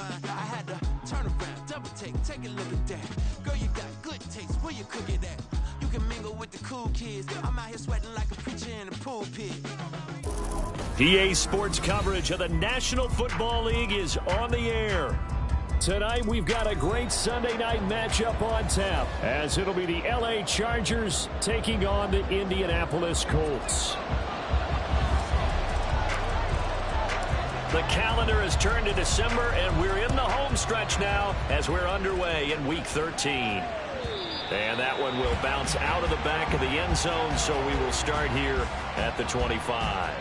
mind. I had to turn around, double take a look at that. Girl, you got good taste, where you cook it at? You can mingle with the cool kids. I'm out here sweating like a preacher in a pulpit. PA Sports coverage of the National Football League is on the air. Tonight, we've got a great Sunday night matchup on tap, as it'll be the LA Chargers taking on the Indianapolis Colts. The calendar has turned to December, and we're in the home stretch now as we're underway in Week 13. And that one will bounce out of the back of the end zone, so we will start here at the 25.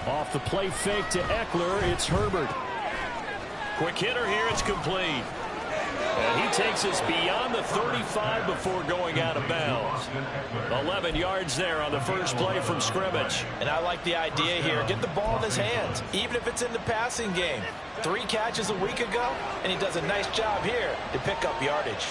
Off the play fake to Eckler, it's Herbert. Quick hitter here, it's complete. And he takes us beyond the 35 before going out of bounds. 11 yards there on the first play from scrimmage. And I like the idea here. Get the ball in his hands, even if it's in the passing game. 3 catches a week ago, and he does a nice job here to pick up yardage.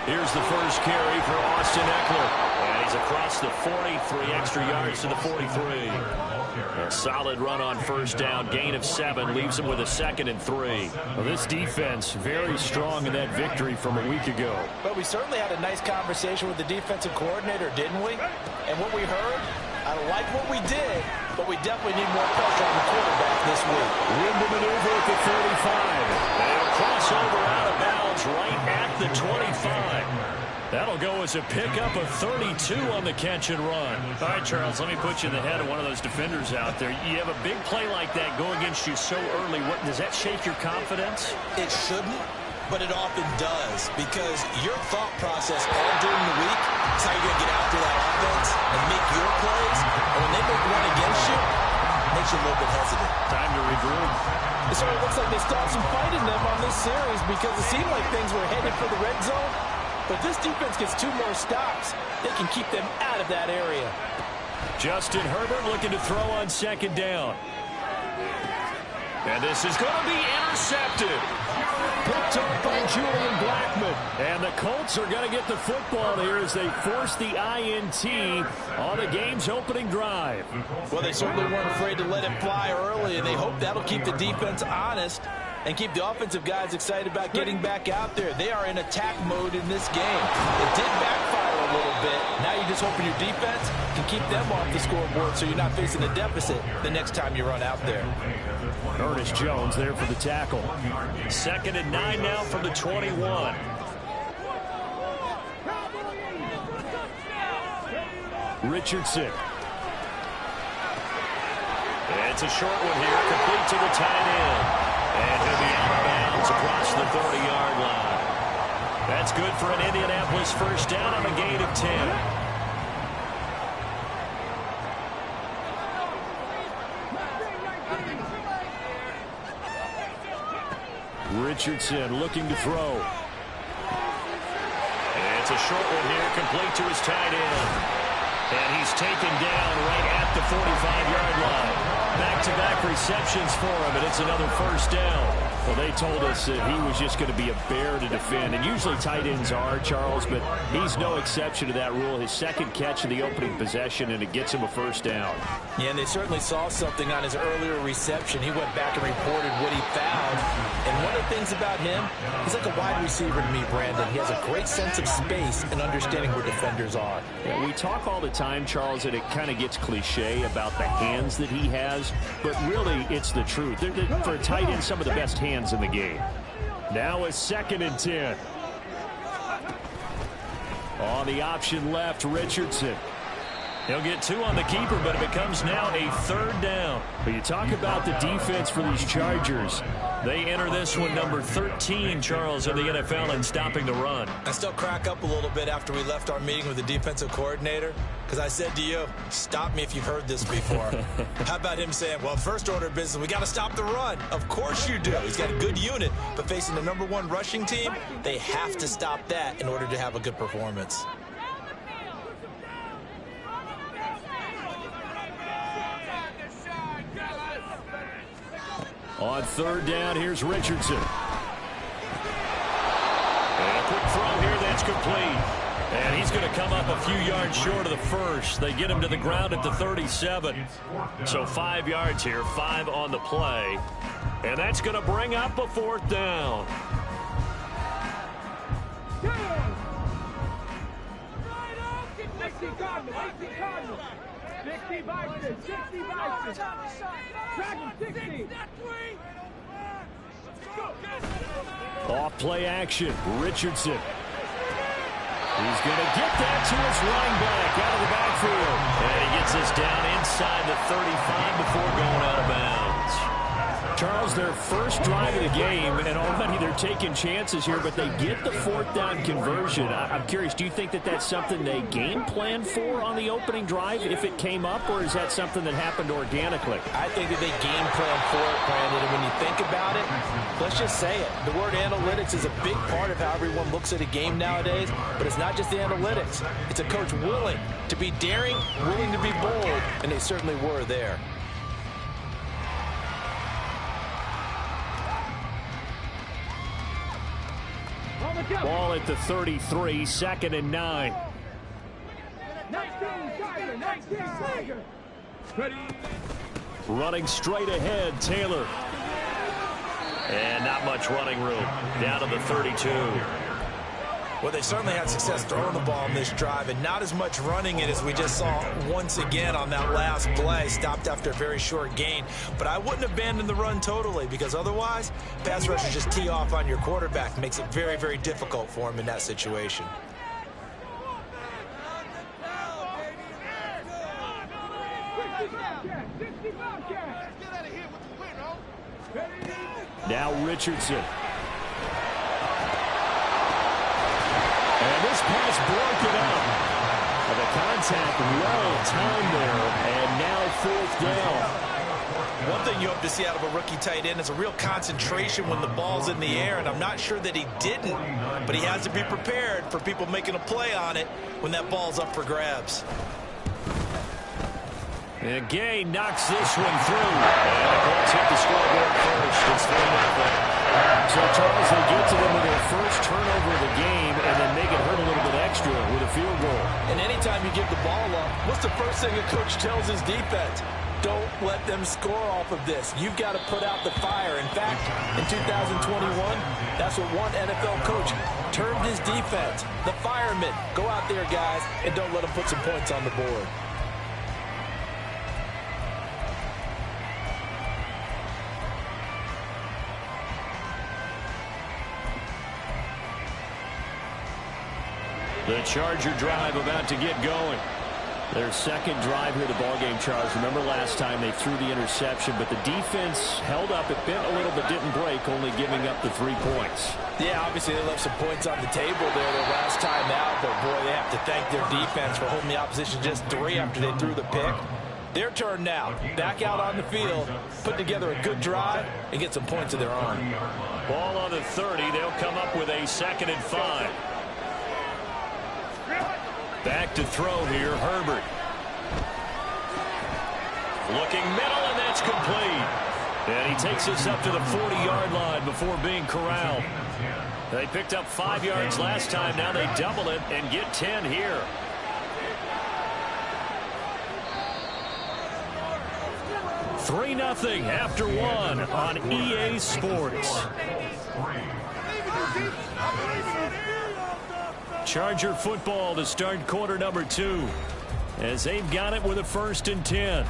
Here's the first carry for Austin Eckler. And he's across the 40, 3 extra yards to the 43. A solid run on first down, gain of 7, leaves him with a 2nd and 3. Well, this defense very strong in that victory from a week ago. But we certainly had a nice conversation with the defensive coordinator, didn't we? And what we heard, I like what we did, but we definitely need more pressure on the quarterback this week. Room to maneuver at the 35. They'll cross over out of bounds right at the 25. That'll go as a pickup of 32 on the catch and run. All right, Charles, let me put you in the head of one of those defenders out there. You have a big play like that go against you so early. Does that shake your confidence? It shouldn't, but it often does, because your thought process all during the week is how you're going to get after that offense and make your plays. And when they make one against you, it makes you a little bit hesitant. Time to regroup. It sort of looks like they still have some fight in them on this series, because it seemed like things were headed for the red zone. But this defense gets 2 more stops. They can keep them out of that area. Justin Herbert looking to throw on 2nd down. And this is going to be intercepted. Picked up by Julian Blackmon. And the Colts are going to get the football here as they force the INT on the game's opening drive. Well, they certainly weren't afraid to let it fly early, and they hope that'll keep the defense honest and keep the offensive guys excited about getting back out there. They are in attack mode in this game. It did backfire a little bit. Now you're just hoping your defense can keep them off the scoreboard so you're not facing a deficit the next time you run out there. Ernest Jones there for the tackle. 2nd and 9 now from the 21. Richardson. It's a short one here, complete to the tight end. And he'll be out of bounds across the 30-yard line. That's good for an Indianapolis first down on a gain of 10. Richardson looking to throw. And it's a short one here, complete to his tight end. And he's taken down right at the 45-yard line. Back-to-back receptions for him, and it's another first down. Well, they told us that he was just going to be a bear to defend, and usually tight ends are, Charles, but he's no exception to that rule. His 2nd catch in the opening possession, and it gets him a first down. Yeah, and they certainly saw something on his earlier reception. He went back and reported what he found. And one of the things about him, he's like a wide receiver to me, Brandon. He has a great sense of space and understanding where defenders are. Yeah, we talk all the time, Charles, and it kind of gets cliche about the hands that he has, but really it's the truth. They're for a tight end, some of the best hands in the game. Now a 2nd and 10. On the option left, Richardson. He'll get 2 on the keeper, but it becomes now a 3rd down. But you talk about the defense for these Chargers. They enter this one number 13, Charles, in the NFL in stopping the run. I still crack up a little bit after we left our meeting with the defensive coordinator, because I said to you, stop me if you've heard this before. How about him saying, well, first order of business, we got to stop the run. Of course you do. He's got a good unit, but facing the #1 rushing team, they have to stop that in order to have a good performance. On 3rd down, here's Richardson. And a quick throw here, that's complete. And he's going to come up a few yards short of the first. They get him to the ground at the 37. So 5 yards here, 5 on the play. And that's going to bring up a 4th down. Off play action, Richardson. He's going to get that to his running back out of the backfield. And he gets us down inside the 35 before going out of bounds. Charles, their first drive of the game, and already they're taking chances here, but they get the 4th down conversion. I'm curious, do you think that that's something they game planned for on the opening drive if it came up, or is that something that happened organically? I think that they game planned for it, Brandon, and when you think about it, let's just say it. The word analytics is a big part of how everyone looks at a game nowadays, but it's not just the analytics. It's a coach willing to be daring, willing to be bold, and they certainly were there. Ball at the 33, 2nd and 9. 19, Running straight ahead, Taylor. And not much running room. Down to the 32. Well, they certainly had success throwing the ball in this drive, and not as much running it as we just saw once again on that last play. Stopped after a very short gain. But I wouldn't abandon the run totally, because otherwise, pass rushers just tee off on your quarterback. It makes it very, very difficult for him in that situation. Now Richardson. And this pass broken up. And the contact well timed there, and now 4th down. One thing you hope to see out of a rookie tight end is a real concentration when the ball's in the air, and I'm not sure that he didn't, but he has to be prepared for people making a play on it when that ball's up for grabs. And Gay knocks this one through. And the Colts hit the scoreboard first. It's 3-0. So, Charles, they get to them with their first turnover of the game and then make it hurt a little bit extra with a field goal. And anytime you give the ball up, what's the first thing a coach tells his defense? Don't let them score off of this. You've got to put out the fire. In fact, in 2021, that's what one NFL coach termed his defense. The firemen. Go out there, guys, and don't let them put some points on the board. The Charger drive about to get going. Their second drive here, the ballgame, Charles. Remember last time they threw the interception, but the defense held up. It bent a little but didn't break, only giving up the 3 points. Yeah, obviously they left some points on the table there their last time out, but boy, they have to thank their defense for holding the opposition just 3 after they threw the pick. Their turn now. Back out on the field, put together a good drive, and get some points of their own. Ball on the 30. They'll come up with a 2nd and 5. Back to throw here, Herbert. Looking middle, and that's complete. And he takes us up to the 40-yard line before being corralled. They picked up 5 yards last time. Now they double it and get 10 here. (3-0) after 1 on EA Sports. Charger football to start quarter number 2 as they've got it with a 1st and 10.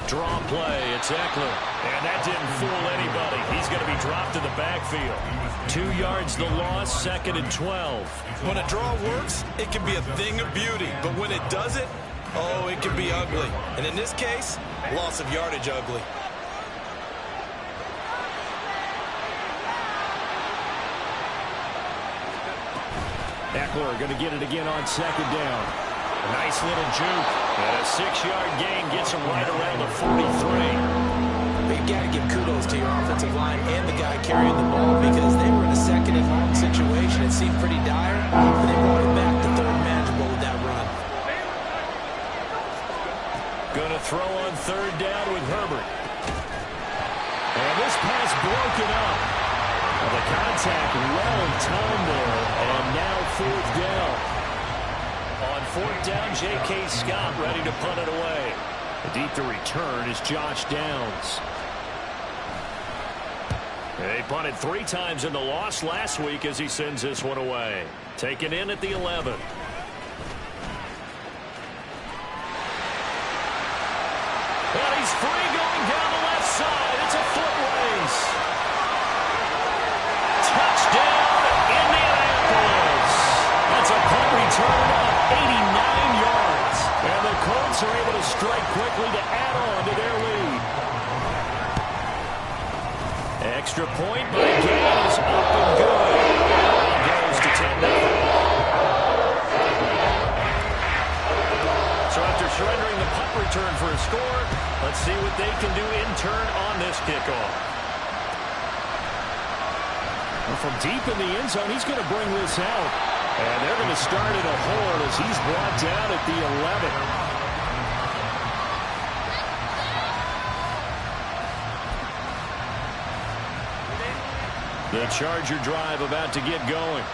Draw play. It's Eckler. And that didn't fool anybody. He's going to be dropped in the backfield. 2 yards the loss, 2nd and 12. When a draw works, it can be a thing of beauty. But when it doesn't, oh, it can be ugly. And in this case, loss of yardage ugly. Eckler going to get it again on 2nd down. A nice little juke. And a 6-yard gain gets him right around the 43. You've got to give kudos to your offensive line and the guy carrying the ball because they were in a 2nd and long situation. It seemed pretty dire, but they brought it back to 3rd and manageable with that run. Going to throw on 3rd down with Herbert. And this pass broken up. Well, the contact well timed there, and now 4th down. On 4th down, J.K. Scott ready to punt it away. Deep to return is Josh Downs. They punted 3 times in the loss last week as he sends this one away. Taken in at the 11. Well, he's free going down the left side. It's a foot race. Touchdown, Indianapolis. That's a punt return of 89 yards. And the Colts are able to strike quickly to add on to their lead. Extra point by Gain is up and good. He goes to 10-0. So after surrendering the punt return for a score, let's see what they can do in turn on this kickoff. Well, from deep in the end zone, he's going to bring this out. And they're going to start at a hold as he's brought down at the 11. The Charger drive about to get going.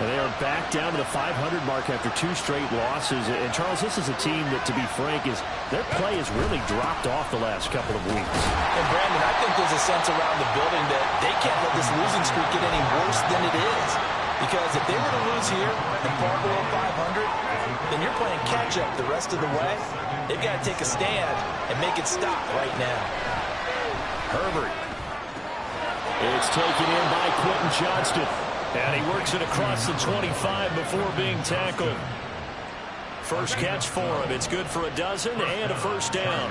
And they are back down to the 500 mark after 2 straight losses. And, Charles, this is a team that, to be frank, their play has really dropped off the last couple of weeks. And, Brandon, I think there's a sense around the building that they can't let this losing streak get any worse than it is. Because if they were to lose here and fall below 500, then you're playing catch-up the rest of the way. They've got to take a stand and make it stop right now. Herbert. It's taken in by Quentin Johnston. And he works it across the 25 before being tackled. First catch for him. It's good for a dozen and a first down.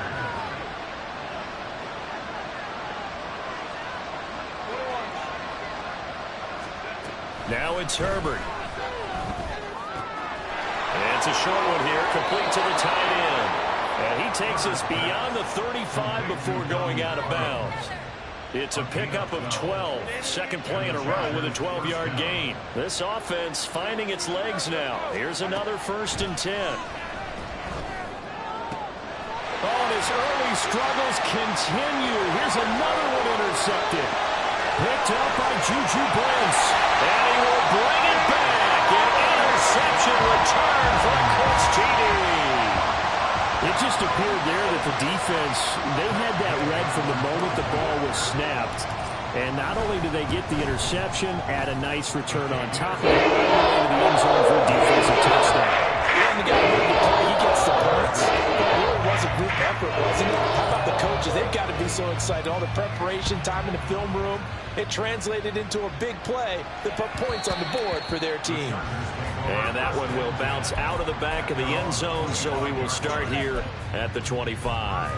Now it's Herbert. And it's a short one here, complete to the tight end. And he takes us beyond the 35 before going out of bounds. It's a pickup of 12. Second play in a row with a 12-yard gain. This offense finding its legs now. Here's another 1st and 10. Oh, and his early struggles continue. Here's another one intercepted. Picked up by Juju Brents. And he will bring it back. An interception return for a Colts TD. It just appeared there that the defense, they had that red from the moment the ball was snapped. And not only did they get the interception, add a nice return on top of it, into the end zone for a defensive touchdown. And the guy who play, he gets the points. But it really was a group effort, wasn't it? How about the coaches? They've got to be so excited. All the preparation time in the film room, it translated into a big play that put points on the board for their team. And that one will bounce out of the back of the end zone, so we will start here at the 25.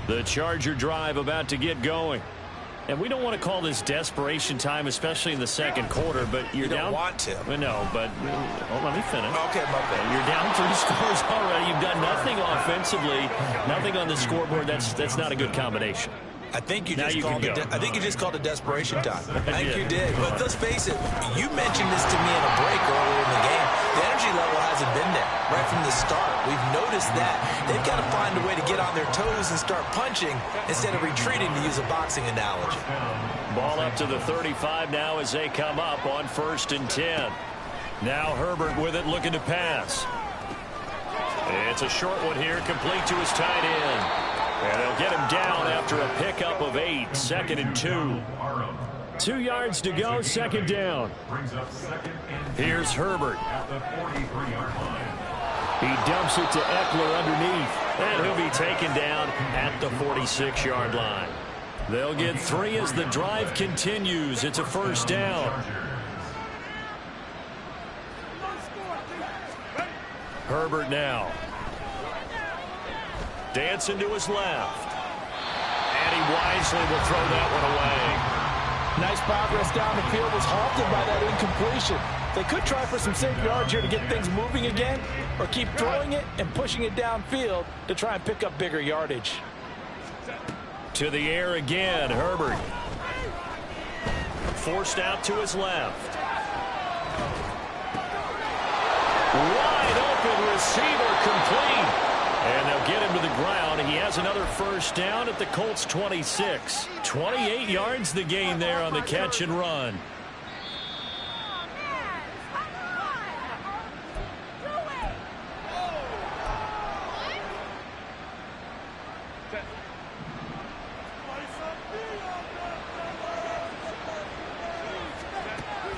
The Charger drive about to get going. And we don't want to call this desperation time, especially in the second quarter, but you're down. You don't want to. No, but let me finish. Okay, my bad. You're down 3 scores already. You've done nothing offensively, nothing on the scoreboard. That's not a good combination. I think you just called it desperation time. I think you did. But let's face it, you mentioned this to me in a break earlier in the game. The energy level hasn't been there right from the start. We've noticed that. They've got to find a way to get on their toes and start punching instead of retreating, to use a boxing analogy. Ball up to the 35 now as they come up on 1st and 10. Now Herbert with it, looking to pass. It's a short one here, complete to his tight end. And they'll get him down after a pickup of 8, 2nd and 2. 2 yards to go, second down. Here's Herbert. He dumps it to Eckler underneath, and he'll be taken down at the 46-yard line. They'll get 3 as the drive continues. It's a first down. Herbert now. Dancing to his left. And he wisely will throw that one away. Nice progress down the field, was halted by that incompletion. They could try for some safe yards here to get things moving again, or keep throwing it and pushing it downfield to try and pick up bigger yardage. To the air again, Herbert. Forced out to his left. Wide open receiver, complete. And they'll get him to the ground. He has another first down at the Colts 26. 28 yards the gain there on the catch and run.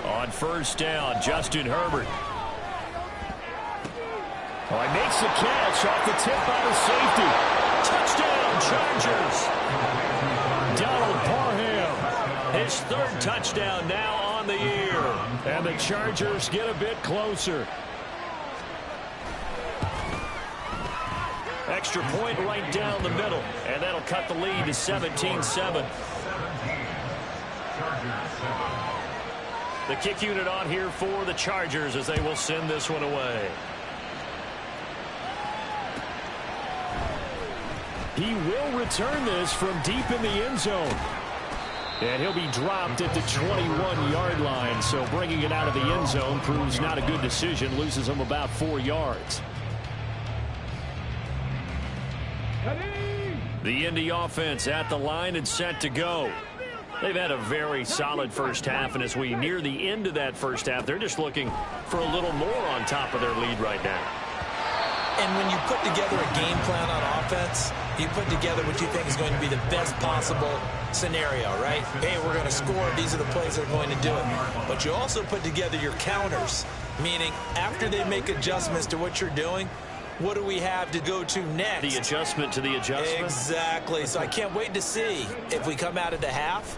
On first down, Justin Herbert. Oh, he makes the catch off the tip by the safety. Touchdown, Chargers. Donald Parham, his 3rd touchdown now on the year. And the Chargers get a bit closer. Extra point right down the middle. And that'll cut the lead to 17-7. The kick unit on here for the Chargers as they will send this one away. He will return this from deep in the end zone. And he'll be dropped at the 21-yard line. So bringing it out of the end zone proves not a good decision. Loses him about 4 yards. The Indy offense at the line and set to go. They've had a very solid first half, and as we near the end of that first half, they're just looking for a little more on top of their lead right now. And when you put together a game plan on offense, you put together what you think is going to be the best possible scenario, right? Hey, we're going to score. These are the plays that are going to do it. But you also put together your counters, meaning after they make adjustments to what you're doing, what do we have to go to next? The adjustment to the adjustment? Exactly. So I can't wait to see if we come out of the half,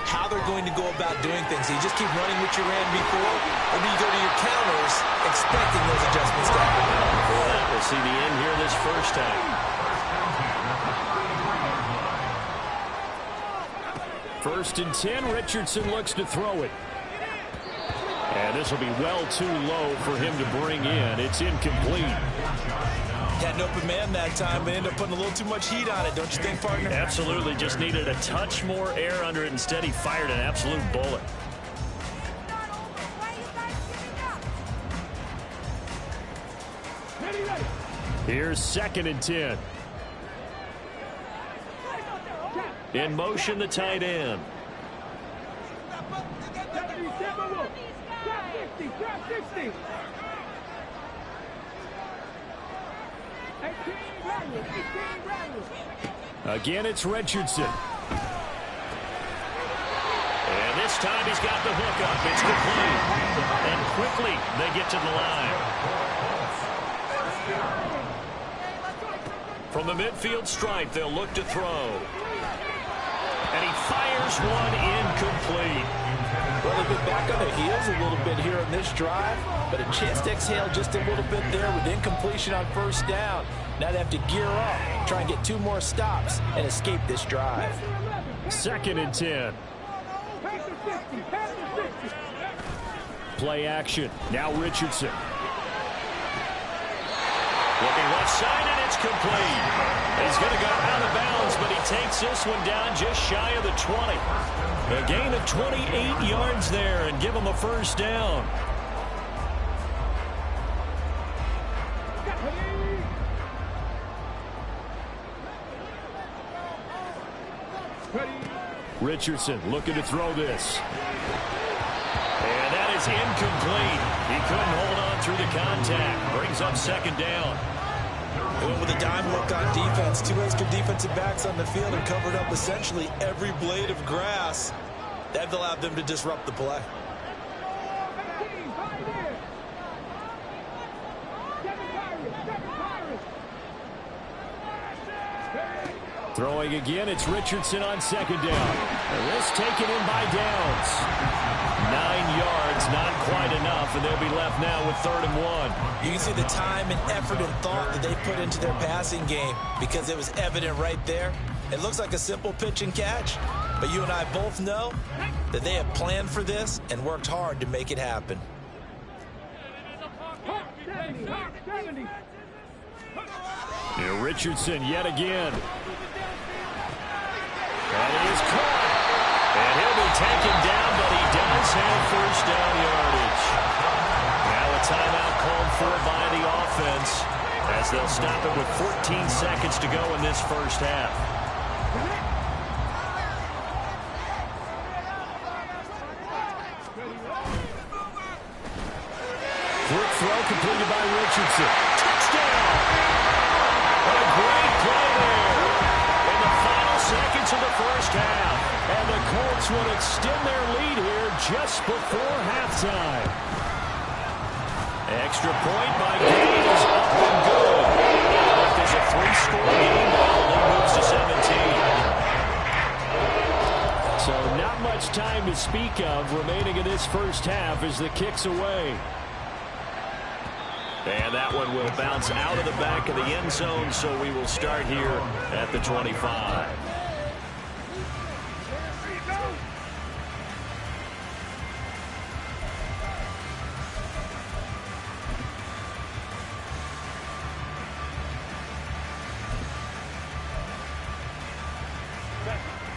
how they're going to go about doing things. Do you just keep running what you ran before, or do you go to your counters expecting those adjustments to happen? For that, we'll see the end here this first half. First and 10, Richardson looks to throw it. And this will be well too low for him to bring in. It's incomplete. Had an open man that time, but ended up putting a little too much heat on it, don't you think, partner? Absolutely. Just needed a touch more air under it. Instead, he fired an absolute bullet. Here's 2nd and 10. In motion, the tight end. Again, it's Richardson. And this time he's got the hook up. It's complete. And quickly they get to the line. From the midfield stripe, they'll look to throw. And he fires one incomplete. Well, they've been back on their heels a little bit here on this drive, but a chance to exhale just a little bit there with incompletion on first down. Now they have to gear up, try and get 2 more stops, and escape this drive. 2nd and 10. Play action. Now Richardson. Looking left side, and it's complete. He's going to go out of bounds, but he takes this one down just shy of the 20. A gain of 28 yards there and give him a first down. Richardson looking to throw this. And that is incomplete. He couldn't hold on through the contact. Brings up 2nd down. They went with a dime look on defense. 2 extra defensive backs on the field and covered up essentially every blade of grass That allowed them to disrupt the play. Throwing again, it's Richardson on second down. And this taken in by Downs. 9 yards, not quite enough, and they'll be left now with 3rd and 1. You can see the time and effort and thought that they put into their passing game because it was evident right there. It looks like a simple pitch and catch, but you and I both know that they have planned for this and worked hard to make it happen. Here Richardson yet again. And he is caught. And he'll be taken down, but he does have first down yardage. Now a timeout called for by the offense as they'll stop it with 14 seconds to go in this first half. Quick throw completed by Richardson. Touchdown! What a great play there. In the final seconds of the first half. And the Colts will extend their lead here just before halftime. Extra point by Gay is up and good. And if there's a 3-score game, well, the lead moves to 17. So not much time to speak of remaining in this first half as the kick's away. And that one will bounce out of the back of the end zone, so we will start here at the 25.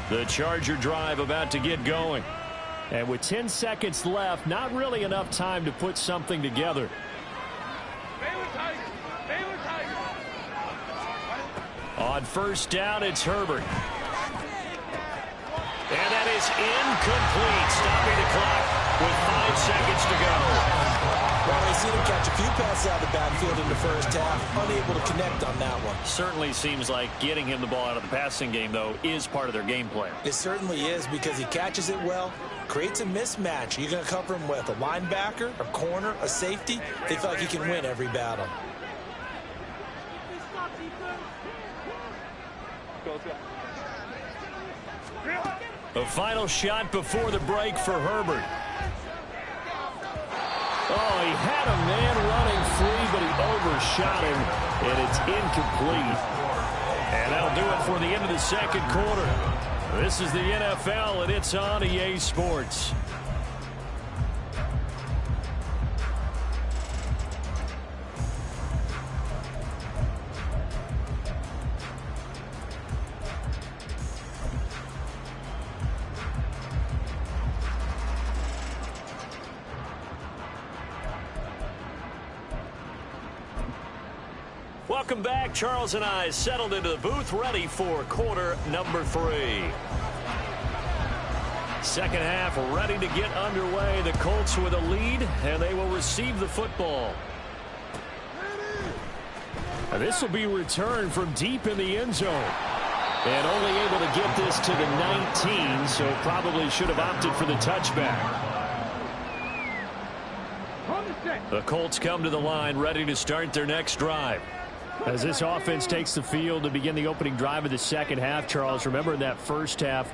The Charger drive about to get going. And with 10 seconds left, not really enough time to put something together. On first down, it's Herbert. And that is incomplete, stopping the clock with 5 seconds to go. Well, they see them catch a few passes out of the backfield in the first half, unable to connect on that one. Certainly seems like getting him the ball out of the passing game, though, is part of their game plan. It certainly is because he catches it well, creates a mismatch. You're going to cover him with a linebacker, a corner, a safety. They feel like he can win every battle. A final shot before the break for Herbert. Oh, he had a man running free, but he overshot him, and it's incomplete. And that'll do it for the end of the second quarter. This is the NFL, and it's on EA Sports. Welcome back. Charles and I settled into the booth, ready for quarter number 3. Second half ready to get underway. The Colts with a lead, and they will receive the football. And this will be returned from deep in the end zone. And only able to get this to the 19, so probably should have opted for the touchback. The Colts come to the line, ready to start their next drive. As this offense takes the field to begin the opening drive of the second half, Charles, remember in that first half,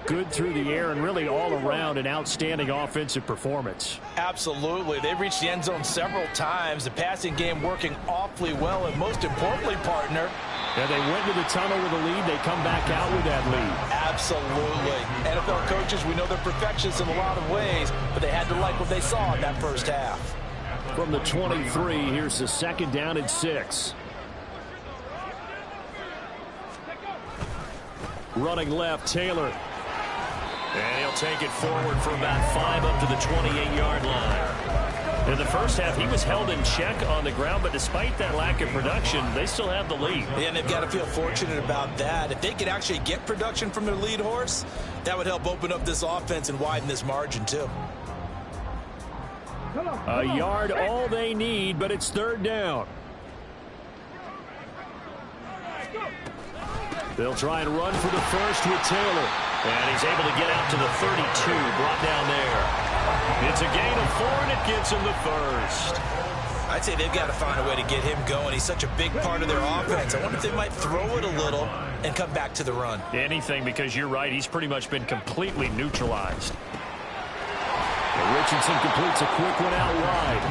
good through the air and really all around an outstanding offensive performance. Absolutely. They've reached the end zone several times. The passing game working awfully well, and most importantly, partner, yeah, they went to the tunnel with a lead. They come back out with that lead. Absolutely. NFL coaches, we know they're perfectionists in a lot of ways, but they had to like what they saw in that first half. From the 23, here's the second down and 6. Running left, Taylor. And he'll take it forward for about 5 up to the 28-yard line. In the first half, he was held in check on the ground, but despite that lack of production, they still have the lead. Yeah, and they've got to feel fortunate about that. If they could actually get production from their lead horse, that would help open up this offense and widen this margin, too. A yard all they need, but it's third down. They'll try and run for the first with Taylor. And he's able to get out to the 32, brought down there. It's a gain of 4, and it gives him the first. I'd say they've got to find a way to get him going. He's such a big part of their offense. I wonder if they might throw it a little and come back to the run. Anything, because you're right. He's pretty much been completely neutralized. Richardson completes a quick one out wide.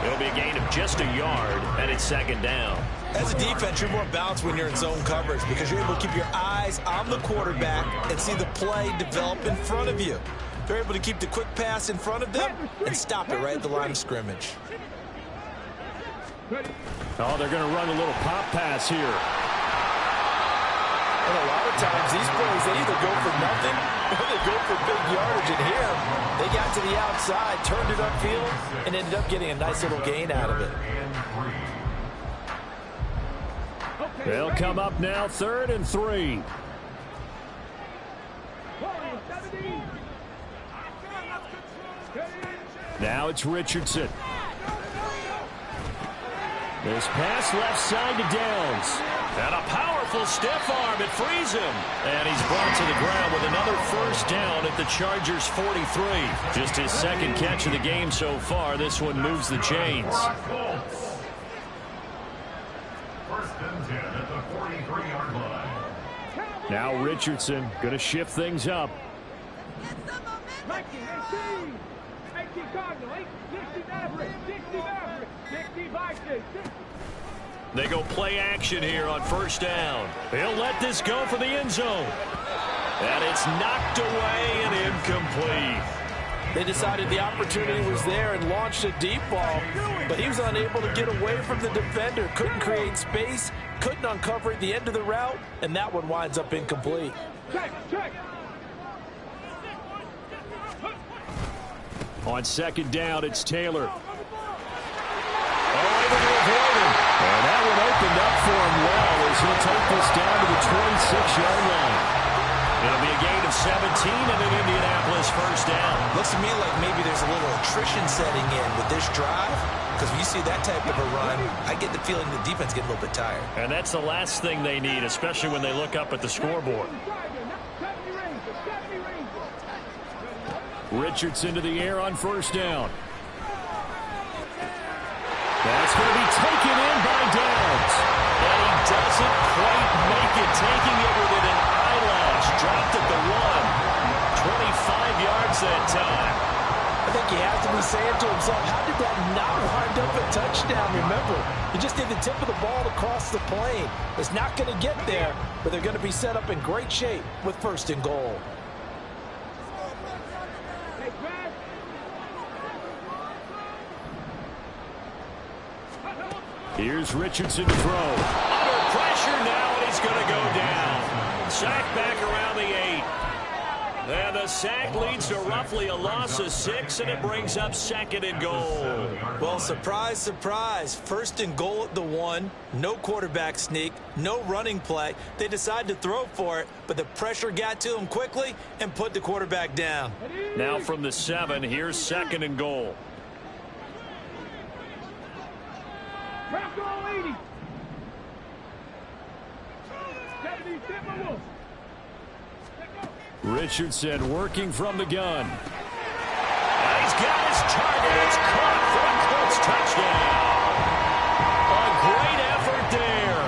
It'll be a gain of just a yard, and it's second down. As a defense, you're more balanced when you're in zone coverage because you're able to keep your eyes on the quarterback and see the play develop in front of you. They're able to keep the quick pass in front of them and stop it right at the line of scrimmage. Oh, they're going to run a little pop pass here. And a lot of times, these plays, they either go for nothing or they go for big yardage. And here, they got to the outside, turned it upfield, and ended up getting a nice little gain out of it. They'll come up now, 3rd and 3. Now it's Richardson. This pass left side to Downs. And a powerful stiff arm. It frees him. And he's brought to the ground with another first down at the Chargers' 43. Just his second catch of the game so far. This one moves the chains. Now Richardson going to shift things up. They go play action here on first down. He'll let this go for the end zone. And it's knocked away and incomplete. They decided the opportunity was there and launched a deep ball, but he was unable to get away from the defender. Couldn't create space, couldn't uncover at the end of the route, and that one winds up incomplete. On second down, it's Taylor. And that one opened up for him well as he'll take this down to the 26-yard line. It'll be a gain of 17 and an Indianapolis first down. Looks to me like maybe there's a little attrition setting in with this drive, because when you see that type of a run, I get the feeling the defense gets a little bit tired. And that's the last thing they need, especially when they look up at the scoreboard. Richardson to the air on first down. That's going to be taken in by Downs. And he doesn't quite make it, taking it within an eyelash. Dropped at the 1. 25 yards that time. I think he has to be saying to himself, how did that not wind up a touchdown? Remember, he just did the tip of the ball across the plane. It's not going to get there, but they're going to be set up in great shape with 1st and goal. Here's Richardson to throw. Under pressure now, and he's going to go down. Sack back around the 8. And the sack leads to roughly a loss of 6, and it brings up 2nd and goal. Well, surprise, surprise. 1st and goal at the 1. No quarterback sneak. No running play. They decide to throw for it, but the pressure got to him quickly and put the quarterback down. Now from the 7, here's 2nd and goal. Richardson working from the gun. And he's got his target. It's caught for a Colts touchdown. A great effort there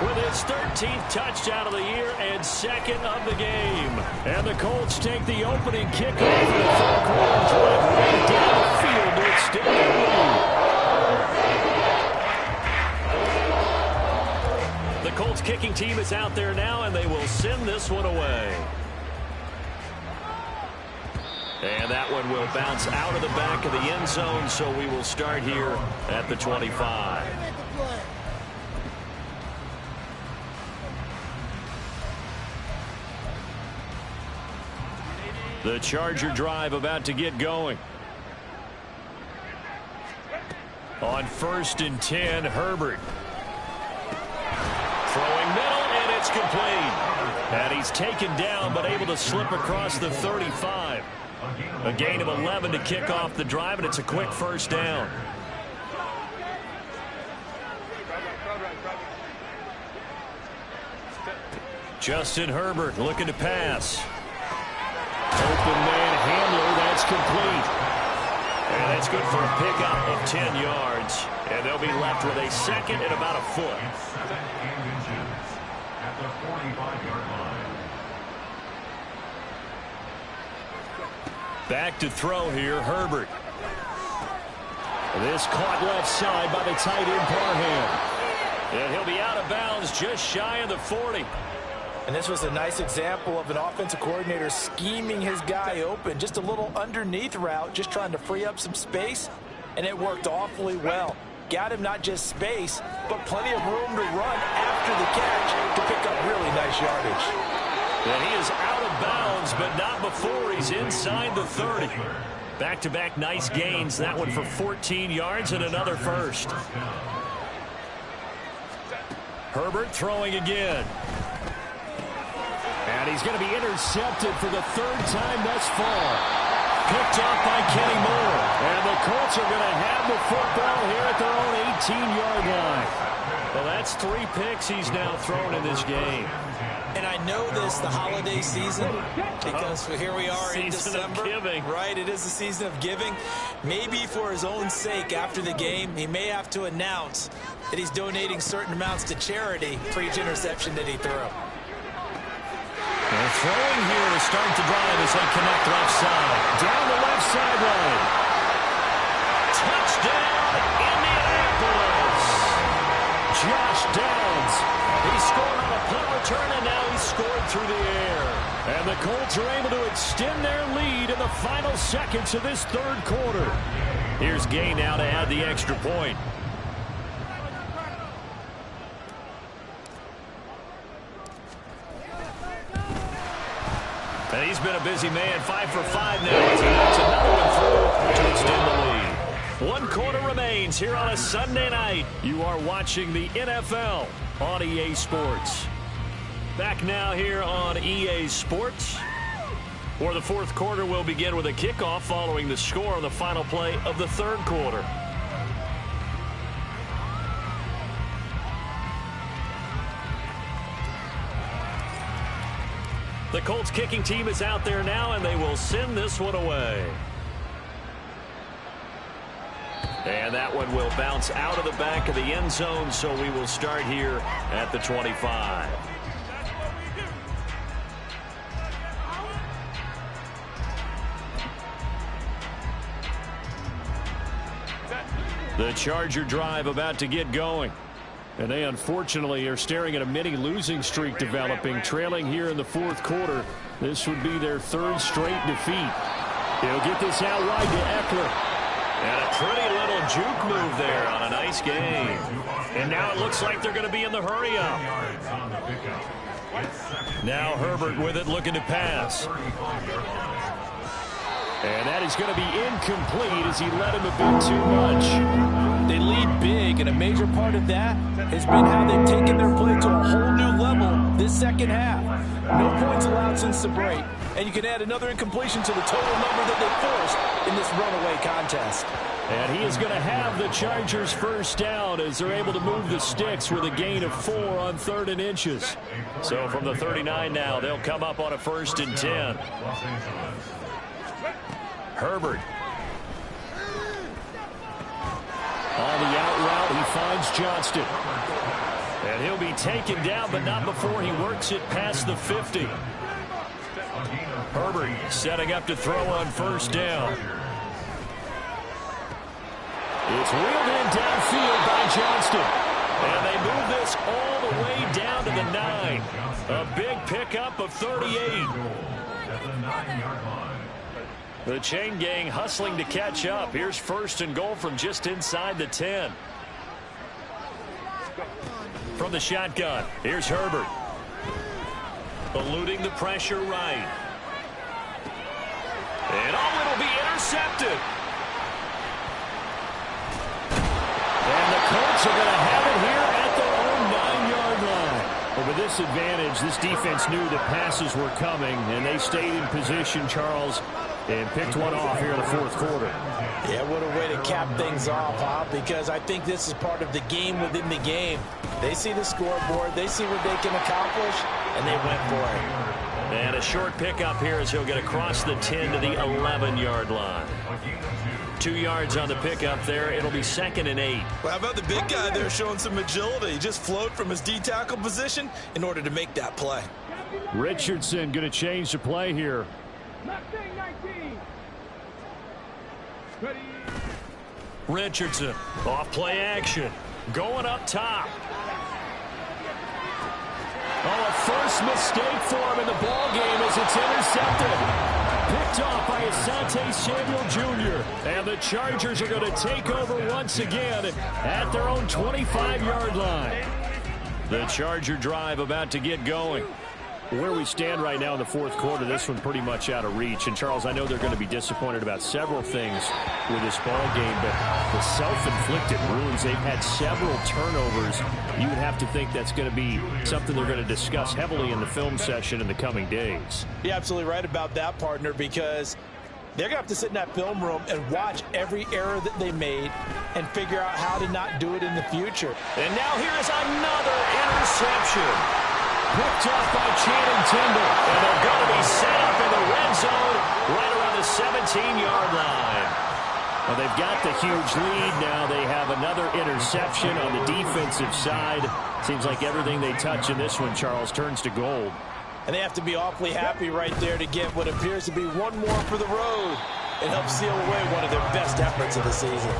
with his 13th touchdown of the year and 2nd of the game. And the Colts take the opening kickoff in the 3rd quarter, drive right down the field to extend their lead. The Colts kicking team is out there now, and they will send this one away. And that one will bounce out of the back of the end zone, so we will start here at the 25. The Charger drive about to get going. On 1st and 10, Herbert. Throwing middle, and it's complete. And he's taken down, but able to slip across the 35. A gain of 11 to kick off the drive, and it's a quick first down. Justin Herbert looking to pass. Open man handler, that's complete. And that's good for a pickup of 10 yards. And they'll be left with a second and about a foot. At the 45-yard line. Back to throw here, Herbert. This caught left side by the tight end Parham. And he'll be out of bounds just shy of the 40. And this was a nice example of an offensive coordinator scheming his guy open. Just a little underneath route, just trying to free up some space, and it worked awfully well. Got him not just space, but plenty of room to run after the catch to pick up really nice yardage. And he is out of bounds, but not before he's inside the 30. Back-to-back nice gains. That one for 14 yards and another first. Herbert throwing again. And he's going to be intercepted for the third time thus far. Picked off by Kenny Moore. And the Colts are going to have the football here at their own 18-yard line. Well, that's 3 picks he's now thrown in this game. And I know this, the holiday season, because here we are in December. Giving. Right, it is the season of giving. Maybe for his own sake after the game, he may have to announce that he's donating certain amounts to charity for each interception that he threw. They're throwing here to start the drive as they connect left side. Down the left sideline. Touchdown, Indianapolis. Josh Downs. He scored on a punt return, and now he's scored through the air. And the Colts are able to extend their lead in the final seconds of this third quarter. Here's Gay now to add the extra point. And he's been a busy man, 5 for 5 now. He knocks another one through to extend the lead. 1 quarter remains here on a Sunday night. You are watching the NFL on EA Sports. Back now here on EA Sports, where the fourth quarter will begin with a kickoff following the score on the final play of the third quarter. The Colts kicking team is out there now, and they will send this one away. And that one will bounce out of the back of the end zone, so we will start here at the 25. The Charger drive about to get going. And they unfortunately are staring at a mini losing streak developing, trailing here in the fourth quarter. This would be their third straight defeat. He'll get this out wide to Eckler. And a pretty little juke move there on a nice game. And now it looks like they're going to be in the hurry-up. Now Herbert with it, looking to pass. And that is going to be incomplete as he let him a bit too much. They lead big, and a major part of that has been how they've taken their play to a whole new level this second half. No points allowed since the break, and you can add another incompletion to the total number that they forced in this runaway contest. And he is going to have the Chargers first down as they're able to move the sticks with a gain of 4 on 3rd and inches. So from the 39 now, they'll come up on a 1st and 10. Herbert. On the out route, he finds Johnston. And he'll be taken down, but not before he works it past the 50. Herbert setting up to throw on 1st down. It's reeled in downfield by Johnston. And they move this all the way down to the 9. A big pickup of 38. The chain gang hustling to catch up. Here's 1st and goal from just inside the 10. From the shotgun, here's Herbert. Eluding the pressure right. And it'll be intercepted. And the Colts are going to have it here at their own 9-yard line. Well, with this advantage, this defense knew the passes were coming, and they stayed in position, Charles, and picked one off here in the fourth quarter. Yeah, what a way to cap things off, huh? Because I think this is part of the game within the game. They see the scoreboard, they see what they can accomplish, and they went for it. And a short pickup here as he'll get across the 10 to the 11-yard line. 2 yards on the pickup there. It'll be 2nd and 8. Well, how about the big guy there showing some agility? He just flowed from his D-tackle position in order to make that play. Richardson going to change the play here. Richardson off play action. Going up top. Oh, a first mistake for him in the ball game as it's intercepted. Picked off by Asante Samuel Jr. And the Chargers are going to take over once again at their own 25-yard line. The Charger drive about to get going. Where we stand right now in the fourth quarter, this one pretty much out of reach. And, Charles, I know they're going to be disappointed about several things with this ball game, but the self-inflicted wounds, they've had several turnovers. You would have to think that's going to be something they're going to discuss heavily in the film session in the coming days. You're absolutely right about that, partner, because they're going to have to sit in that film room and watch every error that they made and figure out how to not do it in the future. And now here's another interception. Picked off by Channing Tindall. And they're going to be set up in the red zone right around the 17-yard line. Well, they've got the huge lead now. They have another interception on the defensive side. Seems like everything they touch in this one, Charles, turns to gold. And they have to be awfully happy right there to get what appears to be one more for the road and help seal away one of their best efforts of the season.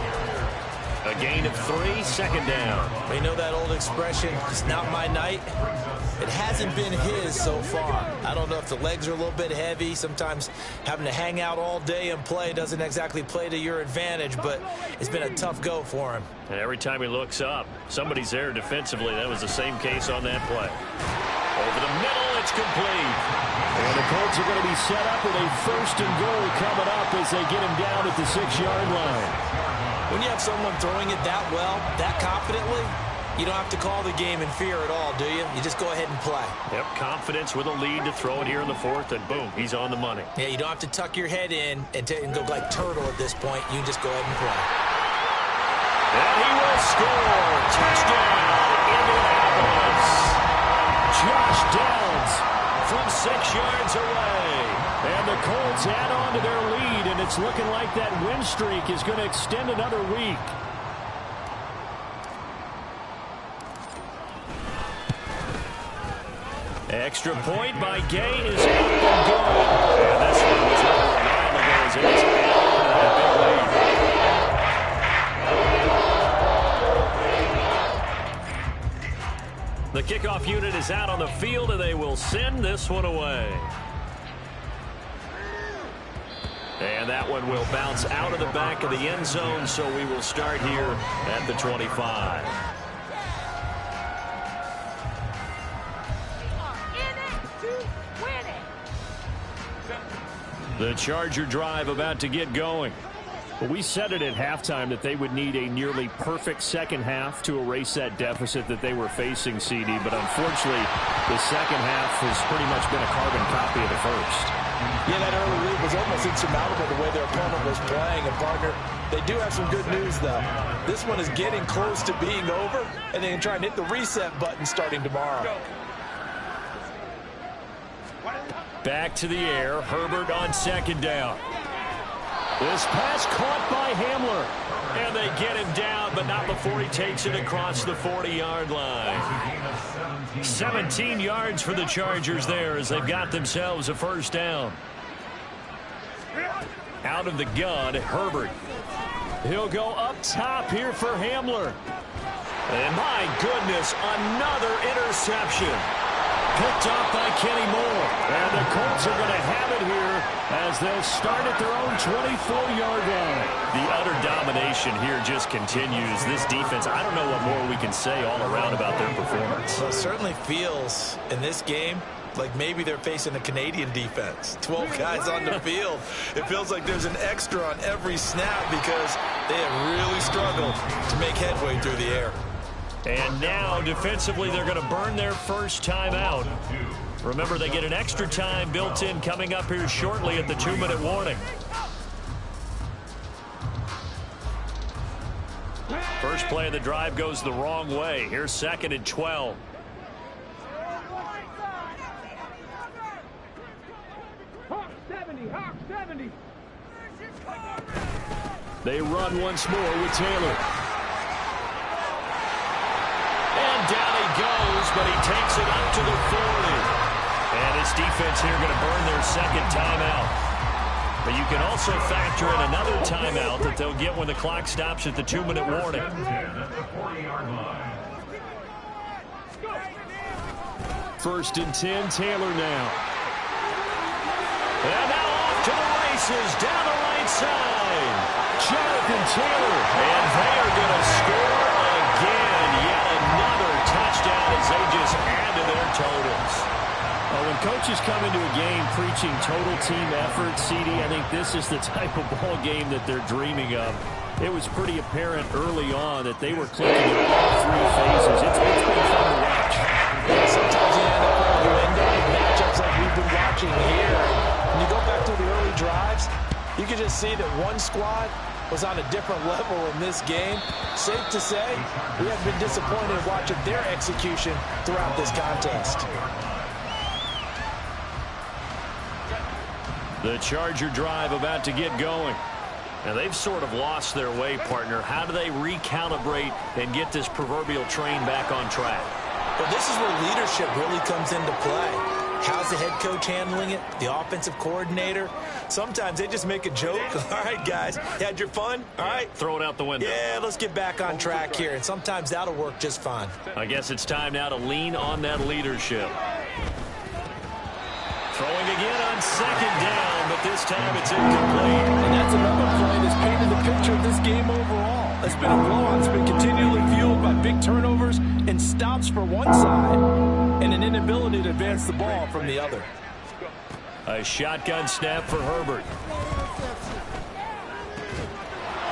A gain of 3, 2nd down. We know that old expression, it's not my night. It hasn't been his so far. I don't know if the legs are a little bit heavy. Sometimes having to hang out all day and play doesn't exactly play to your advantage, but it's been a tough go for him. And every time he looks up, somebody's there defensively. That was the same case on that play. Over the middle, it's complete. And the Colts are going to be set up with a 1st and goal coming up as they get him down at the 6-yard line. When you have someone throwing it that well, that confidently, you don't have to call the game in fear at all, do you? You just go ahead and play. Yep, confidence with a lead to throw it here in the 4th, and boom, he's on the money. Yeah, you don't have to tuck your head in and go like turtle at this point. You just go ahead and play. And he will score. Touchdown, Indianapolis. Josh Downs from 6 yards away. And the Colts add on to their lead, and it's looking like that win streak is going to extend another week. Extra point by Gay is up and good. And this one was over a while ago as it was a big lead. The kickoff unit is out on the field, and they will send this one away. And that one will bounce out of the back of the end zone, so we will start here at the 25. The Charger drive about to get going. Well, we said it at halftime that they would need a nearly perfect second half to erase that deficit that they were facing, CD. But unfortunately, the second half has pretty much been a carbon copy of the first. Yeah, that early lead was almost insurmountable the way their opponent was playing. And, partner, they do have some good news, though. This one is getting close to being over, and they can try and hit the reset button starting tomorrow. Back to the air. Herbert on 2nd down. This pass caught by Hamler. And they get him down, but not before he takes it across the 40-yard line. 17 yards for the Chargers there as they've got themselves a 1st down. Out of the gun, Herbert. He'll go up top here for Hamler. And my goodness, another interception. Picked off by Kenny Moore. And the Colts are going to have it here as they'll start at their own 24-yard line. The utter domination here just continues. This defense, I don't know what more we can say all around about their performance. Well, it certainly feels in this game like maybe they're facing a Canadian defense. 12 guys on the field. It feels like there's an extra on every snap because they have really struggled to make headway through the air. And now, defensively, they're going to burn their first time out. Remember, they get an extra time built in coming up here shortly at the 2-minute warning. First play of the drive goes the wrong way. Here's 2nd and 12. They run once more with Taylor. And down he goes, but he takes it up to the 40. And this defense here going to burn their second timeout. But you can also factor in another timeout that they'll get when the clock stops at the 2-minute warning. First and 10, Taylor now. And now off to the races, down the right side. Jonathan Taylor. And they are going to score again. Yet another touchdown as they just add to their totals. Well, when coaches come into a game preaching total team effort, CD, I think this is the type of ball game that they're dreaming of. It was pretty apparent early on that they were clicking in all three phases. It's been fun to watch. Yeah, sometimes you end up with matchups like we've been watching here. When you go back to the early drives, you can just see that one squad was on a different level in this game. Safe to say, we have been disappointed watching their execution throughout this contest. The Charger drive about to get going. Now, they've sort of lost their way, partner. How do they recalibrate and get this proverbial train back on track? Well, this is where leadership really comes into play. How's the head coach handling it? The offensive coordinator? Sometimes they just make a joke. All right, guys, had your fun? All right. Throw it out the window. Yeah, let's get back on track here. And sometimes that'll work just fine. I guess it's time now to lean on that leadership. Throwing again on second down, but this time it's incomplete. And that's another play that's painted the picture of this game overall. It's been a blowout. It's been continually fueled by big turnovers and stops for one side and an inability to advance the ball from the other. A shotgun snap for Herbert.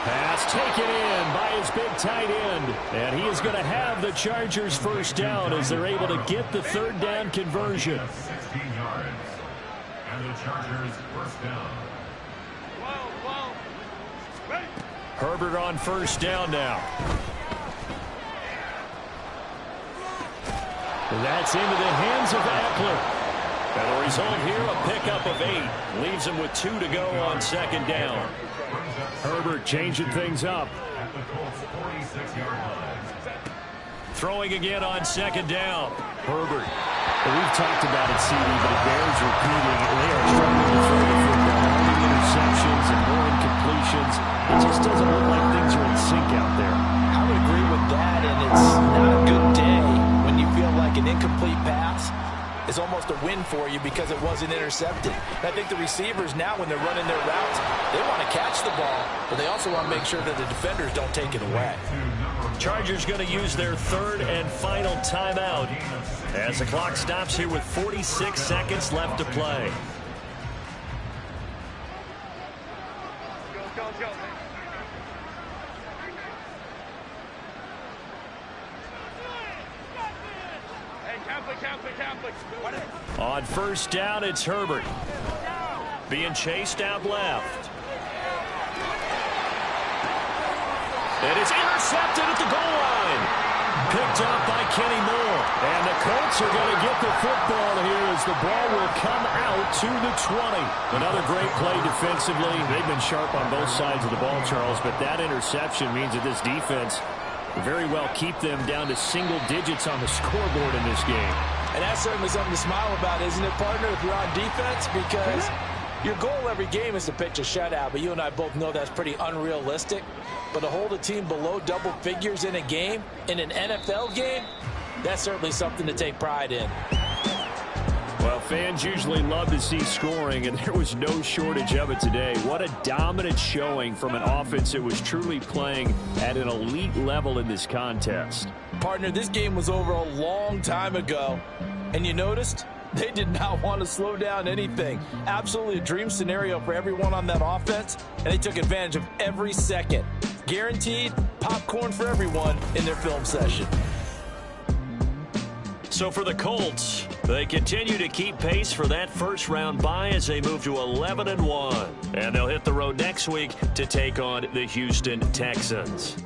Pass taken in by his big tight end. And he is going to have the Chargers first down as they're able to get the third down conversion. 16 yards. And the Chargers first down. Herbert on first down now. And that's into the hands of Eckler. And the result here, a pickup of 8. Leaves him with 2 to go on second down. Herbert changing things up. At the Colts 46-yard line. Throwing again on second down. Herbert. Well, we've talked about it, CD, but it bears repeating. They are struggling to throw the football. More interceptions and more incompletions. It just doesn't look like things are in sync out there. I would agree with that, and it's not a good day when you feel like an incomplete pass is almost a win for you because it wasn't intercepted. And I think the receivers now, when they're running their routes, they want to catch the ball, but they also want to make sure that the defenders don't take it away. Chargers going to use their third and final timeout as the clock stops here with 46 seconds left to play. On first down, it's Herbert. Being chased out left. And it's intercepted at the goal line. Picked up by Kenny Moore. And the Colts are going to get the football here as the ball will come out to the 20. Another great play defensively. They've been sharp on both sides of the ball, Charles, but that interception means that this defense will very well keep them down to single digits on the scoreboard in this game. And that's certainly something to smile about, isn't it, partner, if you're on defense? Because your goal every game is to pitch a shutout, but you and I both know that's pretty unrealistic. But to hold a team below double figures in a game, in an NFL game, that's certainly something to take pride in. Well, fans usually love to see scoring, and there was no shortage of it today. What a dominant showing from an offense that was truly playing at an elite level in this contest. Partner, this game was over a long time ago, and you noticed they did not want to slow down anything. Absolutely a dream scenario for everyone on that offense, and they took advantage of every second. Guaranteed popcorn for everyone in their film session. So for the Colts, they continue to keep pace for that first-round bye as they move to 11-1. And they'll hit the road next week to take on the Houston Texans.